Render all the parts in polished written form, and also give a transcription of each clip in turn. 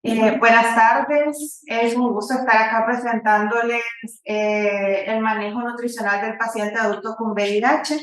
Buenas tardes, es un gusto estar acá presentándoles el manejo nutricional del paciente adulto con VIH.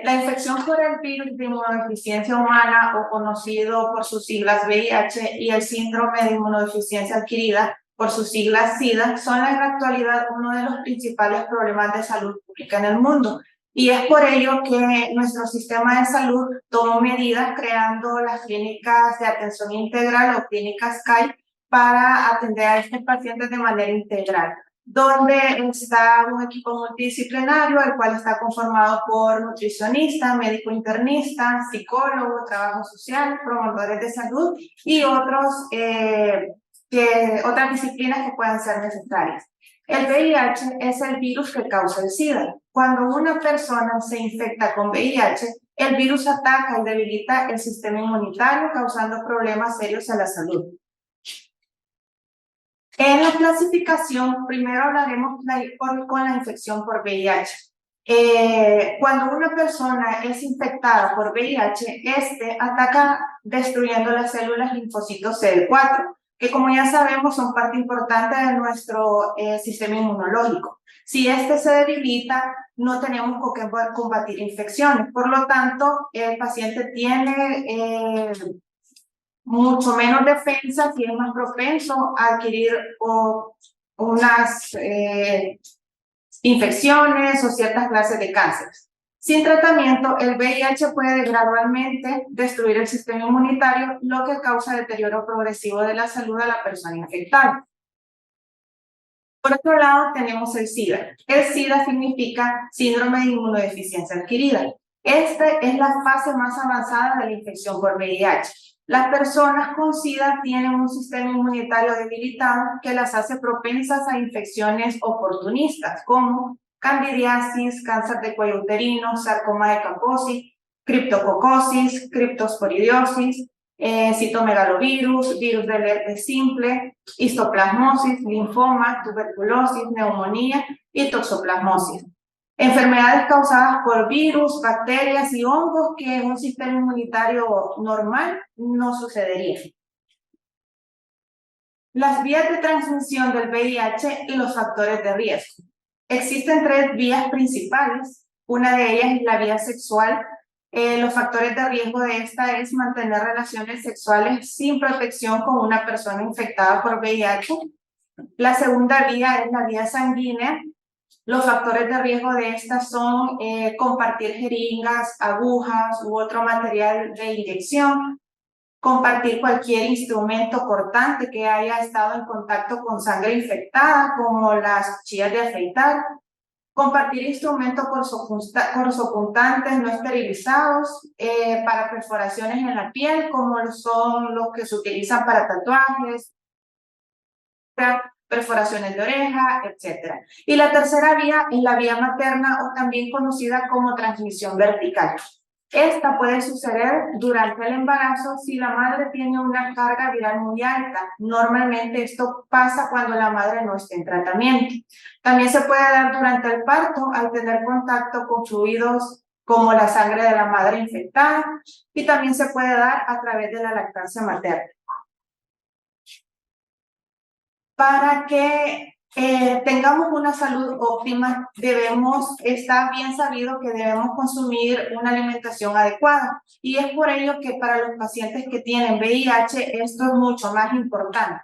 La infección por el virus de inmunodeficiencia humana, o conocido por sus siglas VIH, y el síndrome de inmunodeficiencia adquirida, por sus siglas SIDA, son en la actualidad uno de los principales problemas de salud pública en el mundo. Y es por ello que nuestro sistema de salud tomó medidas creando las clínicas de atención integral o clínicas CAI para atender a estos pacientes de manera integral, donde está un equipo multidisciplinario, el cual está conformado por nutricionista, médico internista, psicólogo, trabajo social, promotores de salud y otras disciplinas que puedan ser necesarias. El VIH es el virus que causa el SIDA. Cuando una persona se infecta con VIH, el virus ataca y debilita el sistema inmunitario, causando problemas serios a la salud. En la clasificación, primero hablaremos con la infección por VIH. Cuando una persona es infectada por VIH, este ataca destruyendo las células linfocitos CD4, que como ya sabemos son parte importante de nuestro sistema inmunológico. Si este se debilita, no tenemos con qué combatir infecciones. Por lo tanto, el paciente tiene mucho menos defensa y es más propenso a adquirir unas infecciones o ciertas clases de cánceres. Sin tratamiento, el VIH puede gradualmente destruir el sistema inmunitario, lo que causa deterioro progresivo de la salud de la persona infectada. Por otro lado, tenemos el SIDA. El SIDA significa síndrome de inmunodeficiencia adquirida. Esta es la fase más avanzada de la infección por VIH. Las personas con SIDA tienen un sistema inmunitario debilitado que las hace propensas a infecciones oportunistas, como candidiasis, cáncer de cuello uterino, sarcoma de Kaposi, criptococosis, criptosporidiosis, citomegalovirus, virus del herpes simple, histoplasmosis, linfoma, tuberculosis, neumonía y toxoplasmosis. Enfermedades causadas por virus, bacterias y hongos que en un sistema inmunitario normal no sucedería. Las vías de transmisión del VIH y los factores de riesgo. Existen 3 vías principales. Una de ellas es la vía sexual. Los factores de riesgo de esta es mantener relaciones sexuales sin protección con una persona infectada por VIH. La segunda vía es la vía sanguínea. Los factores de riesgo de estas son compartir jeringas, agujas u otro material de inyección, compartir cualquier instrumento cortante que haya estado en contacto con sangre infectada, como las cuchillas de afeitar, compartir instrumentos corsopuntantes no esterilizados para perforaciones en la piel, como son los que se utilizan para tatuajes, perforaciones de oreja, etc. Y la tercera vía es la vía materna, o también conocida como transmisión vertical. Esta puede suceder durante el embarazo si la madre tiene una carga viral muy alta. Normalmente esto pasa cuando la madre no está en tratamiento. También se puede dar durante el parto al tener contacto con fluidos como la sangre de la madre infectada, y también se puede dar a través de la lactancia materna. Para que tengamos una salud óptima, está bien sabido que debemos consumir una alimentación adecuada, y es por ello que para los pacientes que tienen VIH esto es mucho más importante,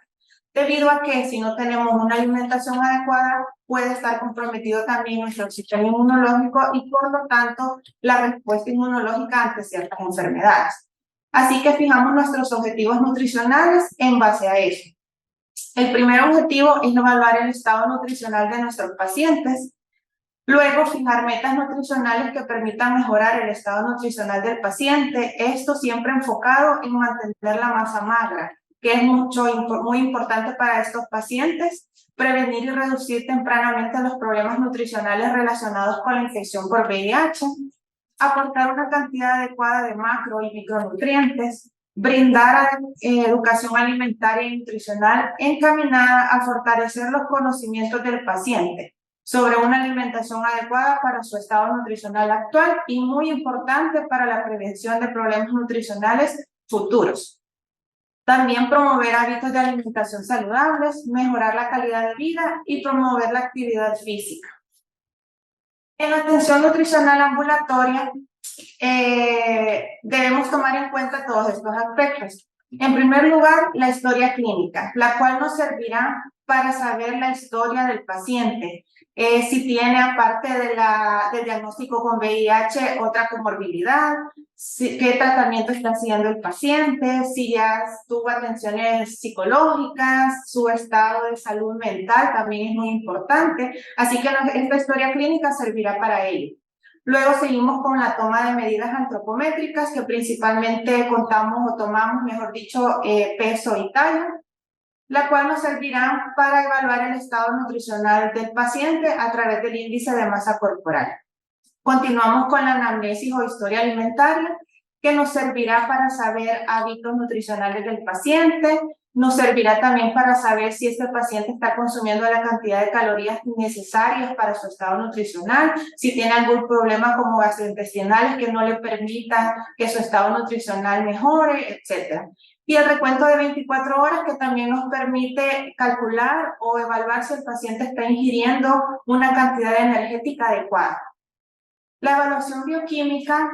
debido a que si no tenemos una alimentación adecuada puede estar comprometido también nuestro sistema inmunológico y por lo tanto la respuesta inmunológica ante ciertas enfermedades. Así que fijamos nuestros objetivos nutricionales en base a eso. El primer objetivo es evaluar el estado nutricional de nuestros pacientes. Luego, fijar metas nutricionales que permitan mejorar el estado nutricional del paciente. Esto siempre enfocado en mantener la masa magra, que es muy importante para estos pacientes. Prevenir y reducir tempranamente los problemas nutricionales relacionados con la infección por VIH. Aportar una cantidad adecuada de macro y micronutrientes. Brindar educación alimentaria y nutricional encaminada a fortalecer los conocimientos del paciente sobre una alimentación adecuada para su estado nutricional actual y muy importante para la prevención de problemas nutricionales futuros. También promover hábitos de alimentación saludables, mejorar la calidad de vida y promover la actividad física. En la atención nutricional ambulatoria, debemos tomar en cuenta todos estos aspectos. En primer lugar, la historia clínica, la cual nos servirá para saber la historia del paciente, si tiene, aparte del diagnóstico con VIH, otra comorbilidad, qué tratamiento está haciendo el paciente, si ya tuvo atenciones psicológicas, su estado de salud mental también es muy importante, así que esta historia clínica servirá para ello. Luego seguimos con la toma de medidas antropométricas, que principalmente contamos o tomamos, mejor dicho, peso y talla, la cual nos servirá para evaluar el estado nutricional del paciente a través del índice de masa corporal. Continuamos con la anamnesis o historia alimentaria, que nos servirá para saber hábitos nutricionales del paciente, nos servirá también para saber si este paciente está consumiendo la cantidad de calorías necesarias para su estado nutricional, si tiene algún problema como gastrointestinales que no le permitan que su estado nutricional mejore, etc. Y el recuento de 24 horas, que también nos permite calcular o evaluar si el paciente está ingiriendo una cantidad energética adecuada. La evaluación bioquímica,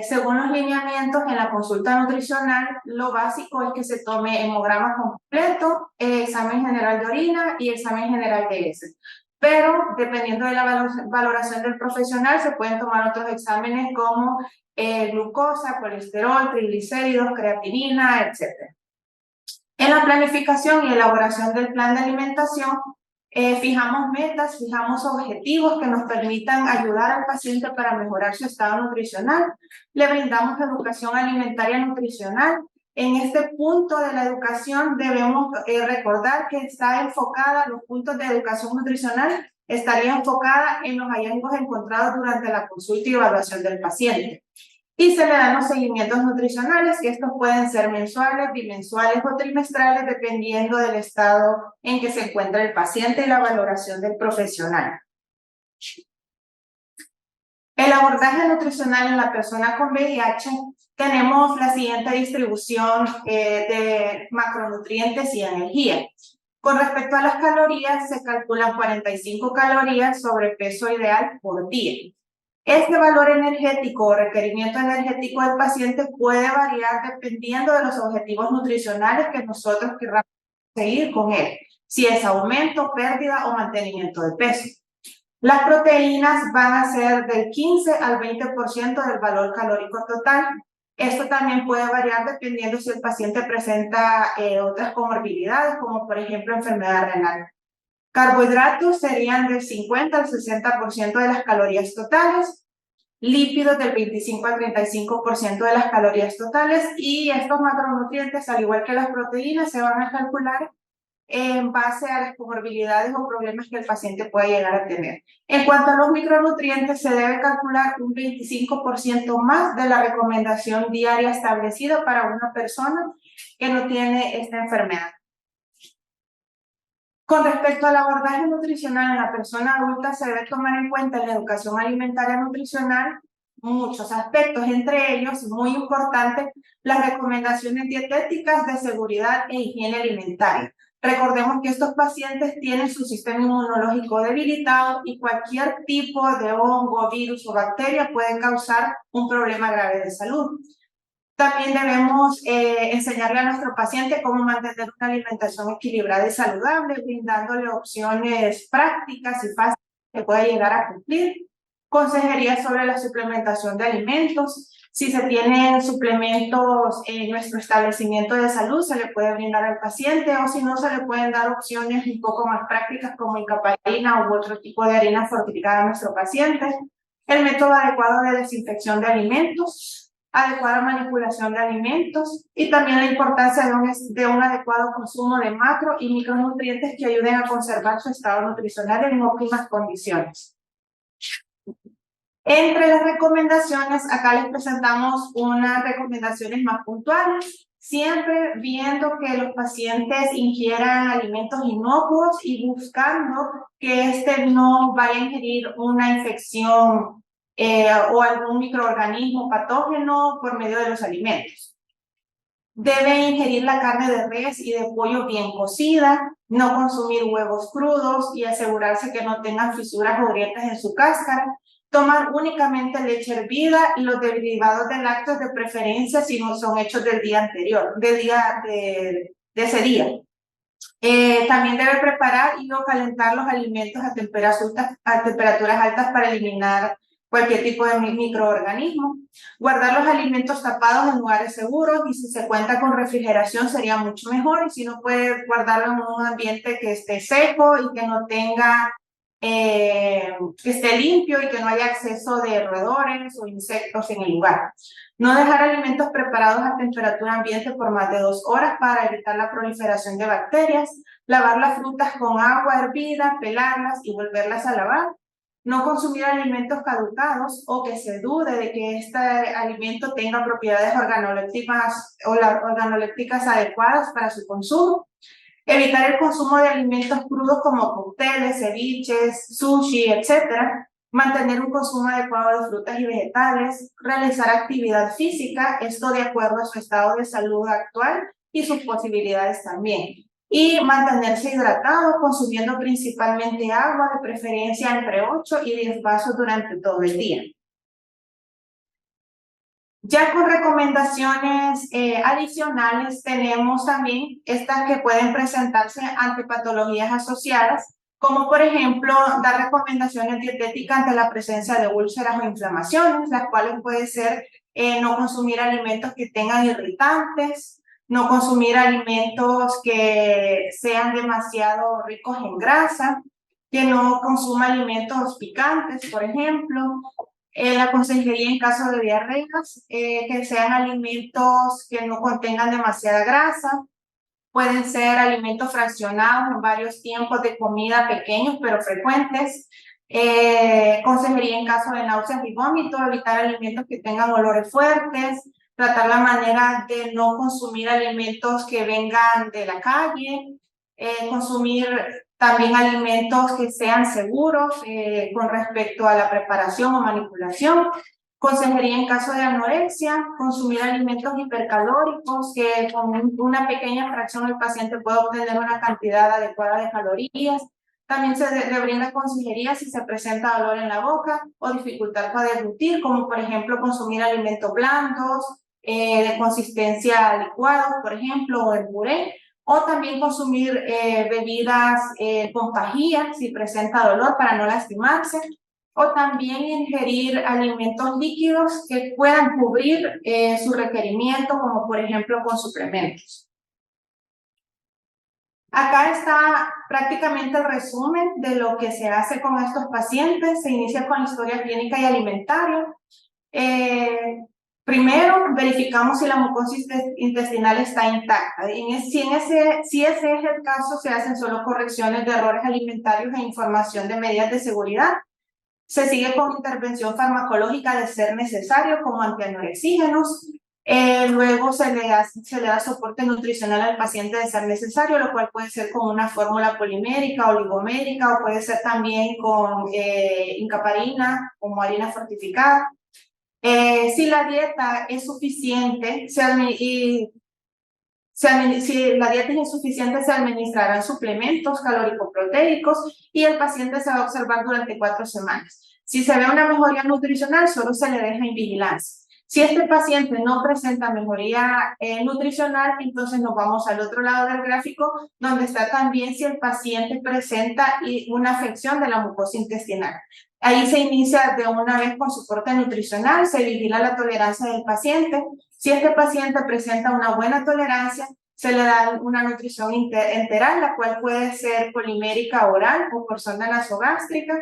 según los lineamientos en la consulta nutricional, lo básico es que se tome hemograma completo, examen general de orina y examen general de heces. Pero dependiendo de la valoración del profesional, se pueden tomar otros exámenes como glucosa, colesterol, triglicéridos, creatinina, etc. En la planificación y elaboración del plan de alimentación, fijamos metas, fijamos objetivos que nos permitan ayudar al paciente para mejorar su estado nutricional. Le brindamos educación alimentaria nutricional. En este punto de la educación debemos recordar que está enfocada, los puntos de educación nutricional estaría enfocada en los hallazgos encontrados durante la consulta y evaluación del paciente. Y se le dan los seguimientos nutricionales, que estos pueden ser mensuales, bimensuales o trimestrales, dependiendo del estado en que se encuentra el paciente y la valoración del profesional. El abordaje nutricional en la persona con VIH, tenemos la siguiente distribución de macronutrientes y energía. Con respecto a las calorías, se calculan 45 calorías sobre peso ideal por día. Este valor energético o requerimiento energético del paciente puede variar dependiendo de los objetivos nutricionales que nosotros queramos seguir con él, si es aumento, pérdida o mantenimiento de peso. Las proteínas van a ser del 15 al 20% del valor calórico total. Esto también puede variar dependiendo si el paciente presenta otras comorbilidades, como por ejemplo enfermedad renal. Carbohidratos serían del 50 al 60% de las calorías totales, lípidos del 25 al 35% de las calorías totales, y estos macronutrientes, al igual que las proteínas, se van a calcular en base a las comorbilidades o problemas que el paciente pueda llegar a tener. En cuanto a los micronutrientes, se debe calcular un 25% más de la recomendación diaria establecida para una persona que no tiene esta enfermedad. Con respecto al abordaje nutricional en la persona adulta, se debe tomar en cuenta en la educación alimentaria nutricional muchos aspectos, entre ellos, muy importante, las recomendaciones dietéticas de seguridad e higiene alimentaria. Recordemos que estos pacientes tienen su sistema inmunológico debilitado y cualquier tipo de hongo, virus o bacteria puede causar un problema grave de salud. También debemos enseñarle a nuestro paciente cómo mantener una alimentación equilibrada y saludable, brindándole opciones prácticas y fáciles que pueda llegar a cumplir. Consejería sobre la suplementación de alimentos. Si se tienen suplementos en nuestro establecimiento de salud, se le puede brindar al paciente, o si no, se le pueden dar opciones un poco más prácticas como incaparina u otro tipo de harina fortificada a nuestro paciente. El método adecuado de desinfección de alimentos, adecuada manipulación de alimentos y también la importancia de un adecuado consumo de macro y micronutrientes que ayuden a conservar su estado nutricional en óptimas condiciones. Entre las recomendaciones, acá les presentamos unas recomendaciones más puntuales, siempre viendo que los pacientes ingieran alimentos inocuos y buscando que este no vaya a ingerir una infección o algún microorganismo patógeno por medio de los alimentos. Debe ingerir la carne de res y de pollo bien cocida, no consumir huevos crudos y asegurarse que no tengan fisuras o grietas en su cáscara. Tomar únicamente leche hervida y los derivados de lácteos de preferencia si no son hechos del día anterior, de ese día. También debe preparar y o calentar los alimentos a temperaturas altas para eliminar cualquier tipo de microorganismo. Guardar los alimentos tapados en lugares seguros y si se cuenta con refrigeración sería mucho mejor y si no puede guardarlo en un ambiente que esté seco y que no tenga, que esté limpio y que no haya acceso de roedores o insectos en el lugar. No dejar alimentos preparados a temperatura ambiente por más de 2 horas para evitar la proliferación de bacterias. Lavar las frutas con agua hervida, pelarlas y volverlas a lavar. No consumir alimentos caducados o que se dude de que este alimento tenga propiedades organolépticas adecuadas para su consumo. Evitar el consumo de alimentos crudos como cócteles, ceviches, sushi, etc. Mantener un consumo adecuado de frutas y vegetales. Realizar actividad física, esto de acuerdo a su estado de salud actual y sus posibilidades también. Y mantenerse hidratado, consumiendo principalmente agua, de preferencia entre 8 y 10 vasos durante todo el día. Ya con recomendaciones adicionales tenemos también estas que pueden presentarse ante patologías asociadas, como por ejemplo dar recomendaciones dietéticas ante la presencia de úlceras o inflamaciones, las cuales puede ser no consumir alimentos que tengan irritantes, no consumir alimentos que sean demasiado ricos en grasa, que no consuma alimentos picantes, por ejemplo. La consejería en caso de diarreas, que sean alimentos que no contengan demasiada grasa, pueden ser alimentos fraccionados en varios tiempos de comida pequeños pero frecuentes. Consejería en caso de náuseas y vómitos, evitar alimentos que tengan olores fuertes, tratar la manera de no consumir alimentos que vengan de la calle, consumir también alimentos que sean seguros con respecto a la preparación o manipulación. Consejería en caso de anorexia, consumir alimentos hipercalóricos que con una pequeña fracción el paciente puede obtener una cantidad adecuada de calorías. También se le brinda consejería si se presenta dolor en la boca o dificultad para deglutir, como por ejemplo consumir alimentos blandos, de consistencia licuados, por ejemplo, o el puré. O también consumir bebidas con pajilla si presenta dolor para no lastimarse. O también ingerir alimentos líquidos que puedan cubrir su requerimiento, como por ejemplo con suplementos. Acá está prácticamente el resumen de lo que se hace con estos pacientes. Se inicia con historia clínica y alimentaria. Primero, verificamos si la mucosa intestinal está intacta. Si ese es el caso, se hacen solo correcciones de errores alimentarios e información de medidas de seguridad. Se sigue con intervención farmacológica de ser necesario, como antianorexígenos. Luego se le da soporte nutricional al paciente de ser necesario, lo cual puede ser con una fórmula polimérica, oligomérica, o puede ser también con incaparina, como harina fortificada. Si la dieta es suficiente, si la dieta es insuficiente, se administrarán suplementos calórico-proteicos y el paciente se va a observar durante 4 semanas. Si se ve una mejoría nutricional, solo se le deja en vigilancia. Si este paciente no presenta mejoría nutricional, entonces nos vamos al otro lado del gráfico, donde está también si el paciente presenta una afección de la mucosa intestinal. Ahí se inicia de una vez con soporte nutricional, se vigila la tolerancia del paciente. Si este paciente presenta una buena tolerancia, se le da una nutrición enteral, la cual puede ser polimérica oral o por sonda nasogástrica.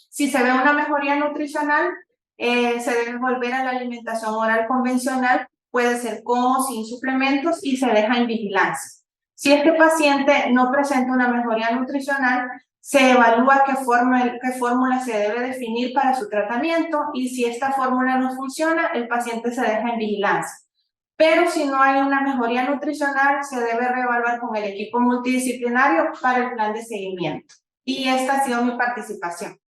Si se ve una mejoría nutricional, se debe volver a la alimentación oral convencional, puede ser con o sin suplementos y se deja en vigilancia. Si este paciente no presenta una mejoría nutricional, se evalúa qué fórmula se debe definir para su tratamiento y si esta fórmula no funciona, el paciente se deja en vigilancia. Pero si no hay una mejoría nutricional, se debe reevaluar con el equipo multidisciplinario para el plan de seguimiento. Y esta ha sido mi participación.